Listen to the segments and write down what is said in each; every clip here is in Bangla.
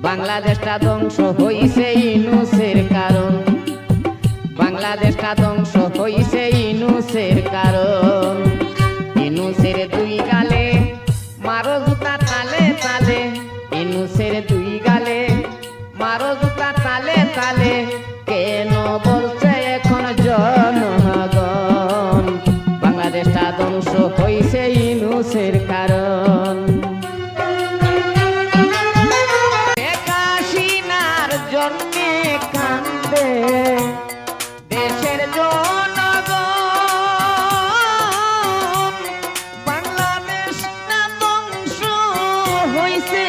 বাংলাদেশটা ধ্বংস হইছে ইনুসের কারণ, বাংলাদেশটা ধ্বংস হইছে ইনুসের কারণ। ইনুসের দুই গালে মারো জুতা তালে তালে, ইনুসের দুই গালে মারো জুতা তালে তালে। কেন বলছে এখন জনগণ বাংলাদেশটা ধ্বংস হইছে ইনুসের কারণ। জন্মে কান্দে দেশের জনগণ, বাংলাদেশ না ধ্বংস হইছে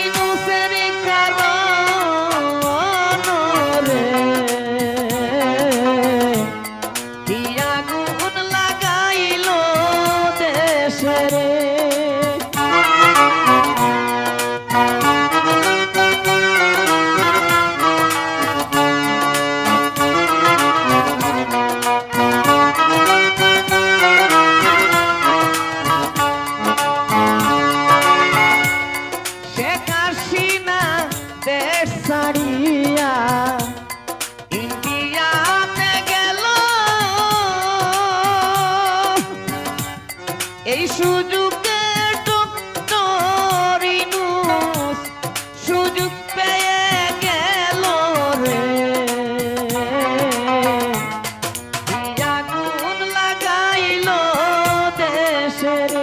ইনুসের কারণ রে। কি আগুন লাগাইল দেশের, দেশ ছাড়িয়া ইন্ডিয়াতে গেল। এই সুযোগে ডক্টর ইউনূস সুযোগ পেয়ে গেল রে। আগুন লাগাইল দেশের,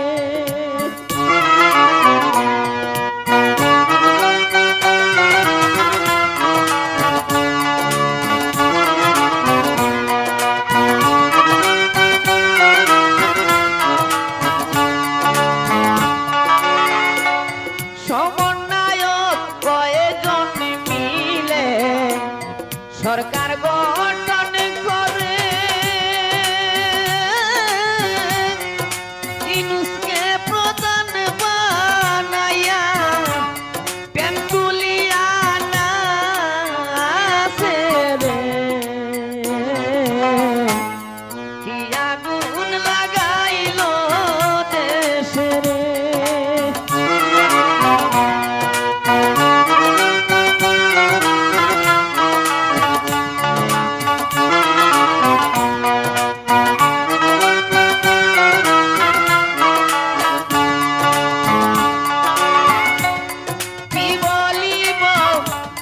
সরকার গঠন করে ইউনূসকে প্রধান বানাইয়া পেনগুলিয়া নাছে রে। কি আগুন লাগাইল দেশের,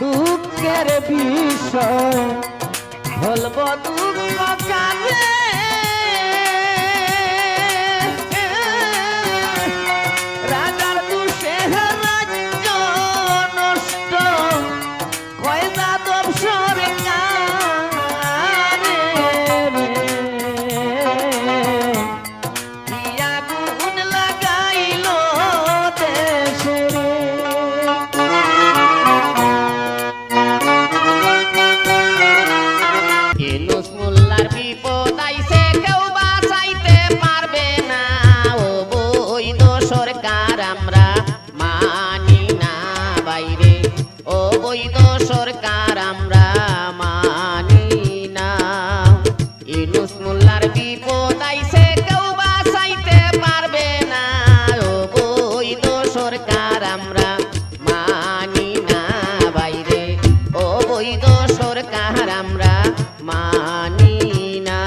দুঃখের বিষয় বলব দুঃখ কাঁদে। রাজার দুষে রাজ্য নষ্ট কয় যাদব সরকার। কি আগুন লাগাইল দেশের, ইউনূস মোল্লার বিপদ আইছে কেউ বাঁচাইতে পারবে না। ও বৈধ সরকার আমরা মানি না বাইরে, ও বৈধ সরকার আমরা মানি না। ইউনূস মোল্লার বিপদ আইছে কেউ বাঁচাইতে পারবে না। ও বৈধ সরকার আমরা মানি না বাইরে, ও বৈধ সরকার আমরা মানি না।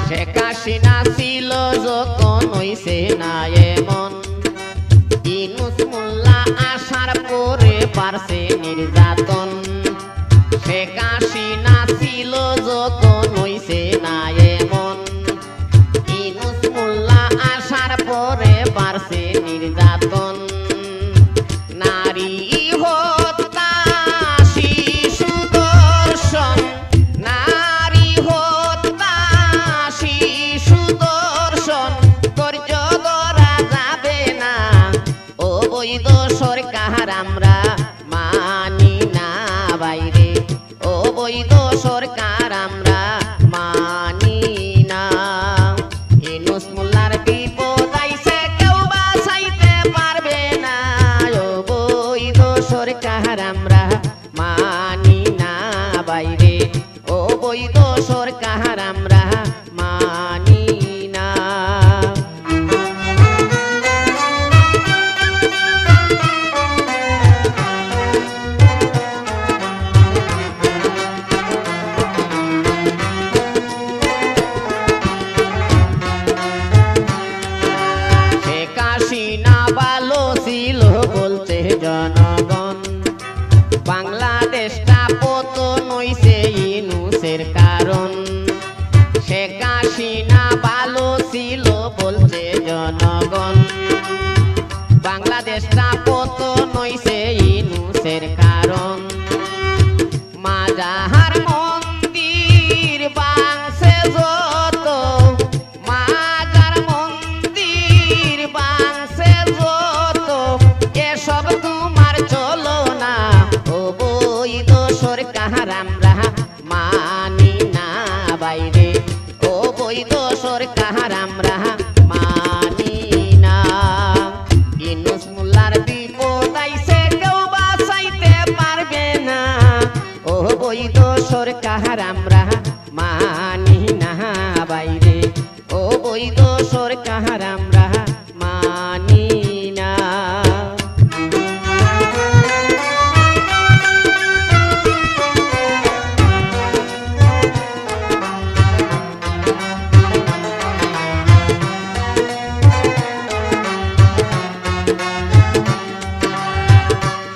শেখ হাসিনা ছিল যখন হইছে না এমন, ইউনূস মোল্লা আসার পরে পারছে নির্যাতন। শেখ হাসিনা ছিল যখন হইছে না এমন, ইউনূস মোল্লা আসার পরে পারছে নির্যাতন। নারী হত্যা শিশু ধর্ষণ, নারী হত্যা শিশু ধর্ষণ ধৈর্য ধরা যাবে না। ও বৈধ সরকার আমরা মানি না বাইরে, ও বৈধ সরকার আমরা মানি না। ইউনূস মোল্লার বিপদ আইছে কেউ বাঁচাইতে পারবে না। ও বাইরে অবৈধ সরকার আমরা মানি না। শেখ হাসিনা ভালো ছিল বলছে জনগণ, বাংলাদেশটা পতন হইছে ইউনূসের কারণ। শেখ হাসিনা ভালো ছিল বলছে জনগণ, বাংলাদেশটা পতন হইছে ইউনূসের কারণ। মাজার মন্দির ভাঙছে যত, মাজার মন্দির ভাঙছে যত, এসব তোমার চলো না অবৈধ সরকার আমরা মানি না বাইরে অবৈধ সরকার আমরা মানি না। ইউনূস মোল্লার বিপদ আইছে কেউ বাঁচাইতে পারবে না, অবৈধ সরকার আমরা মানি না বাইরে অবৈধ সরকার আমরা মানি না।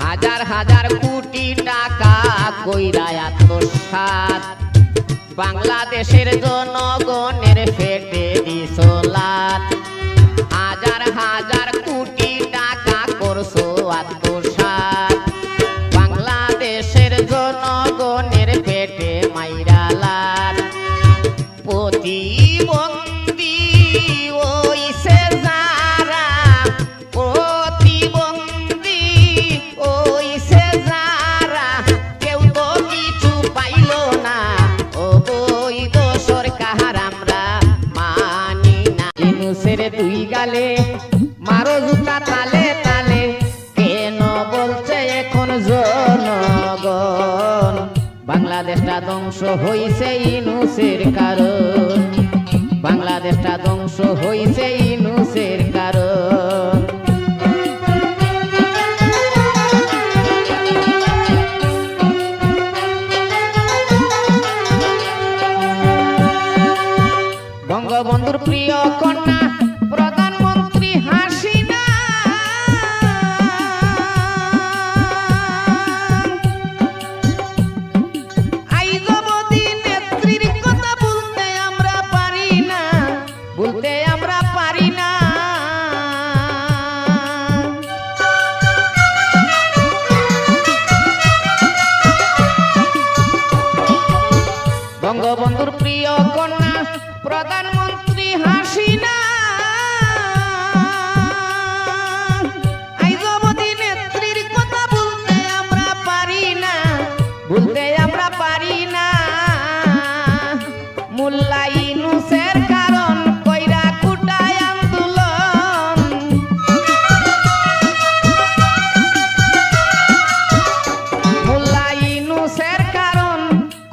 হাজার হাজার কোটি টাকা কইরা আত্মসাৎ, বাংলাদেশের জনগণের পেটে দিছ লাত। হাজার হাজার কোটি টাকা করছো আত্মসাৎ, বাংলাদেশের জনগণের পেটে মাইরা লাত। প্রতিবন্ধী ওইছে যারা, প্রতিবন্ধী ওইছে যারা, কেউ তো কিছু পাইল না অবৈধ সরকার আমরা মানি না। ইউনূসের দুই গালে মারো জুতা তালে তালে, কেন বলছে এখন জনগণ বাংলাদেশটা ধ্বংস হইছে ইউনূসের কারণ, বাংলাদেশটা ধ্বংস হইছে ইউনূসের কারণ। বঙ্গবন্ধুর প্রিয় কন্যা প্রধানমন্ত্রী হাসিনা, আইজবতী নেত্রীর কথা বলতে আমরা পারি না, বলতে আমরা পারি না। বঙ্গবন্ধুর প্রিয় কন্যা প্রধানমন্ত্রী হাসিনা, আইজবতী নেত্রীর কথা বলতে আমরা পারি না, বলতে আমরা পারি না। মোল্লা ইউনূসের কারণ কইরা কুটায় আন্দোলন, মোল্লা ইউনূসের কারণ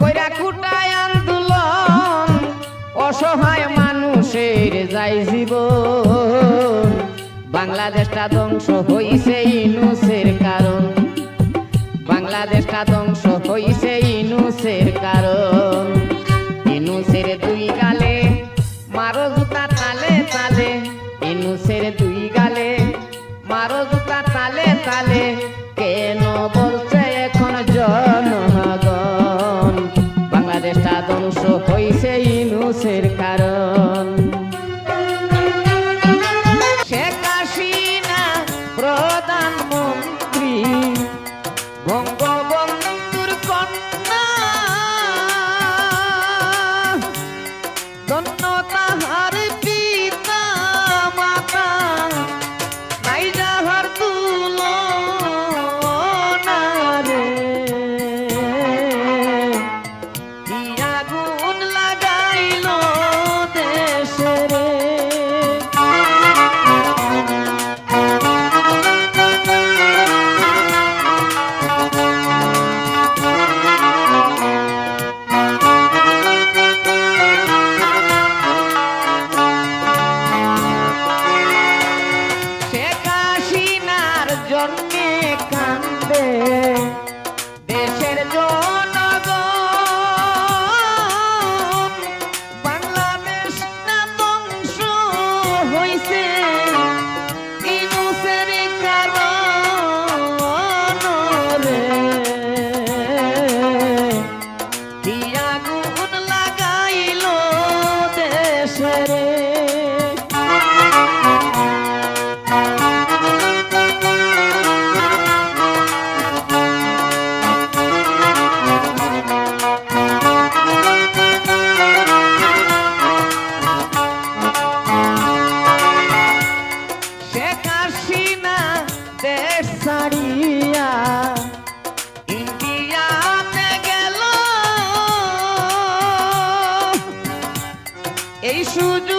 কইরা কুটায় আন্দোলন। অসহায় মানুষের যাই জীবন, বাংলাদেশটা ধ্বংস হইছে ইউনূসের কারণ, বাংলাদেশটা ধ্বংস হইছে ইউনূসের কারণ। ইউনূসের দুই গালে মারো জুতা তালে তালে, ইউনূসের দুই গালে মারো জুতা তালে তালে, কেন বলছে এখন জনগণ বাংলাদেশটা ধ্বংস হইছে ইউনূসের কারণ। শেখ হাসিনা প্রধানমন্ত্রী, বঙ্গবন্ধুর কন্যা, সুযোগ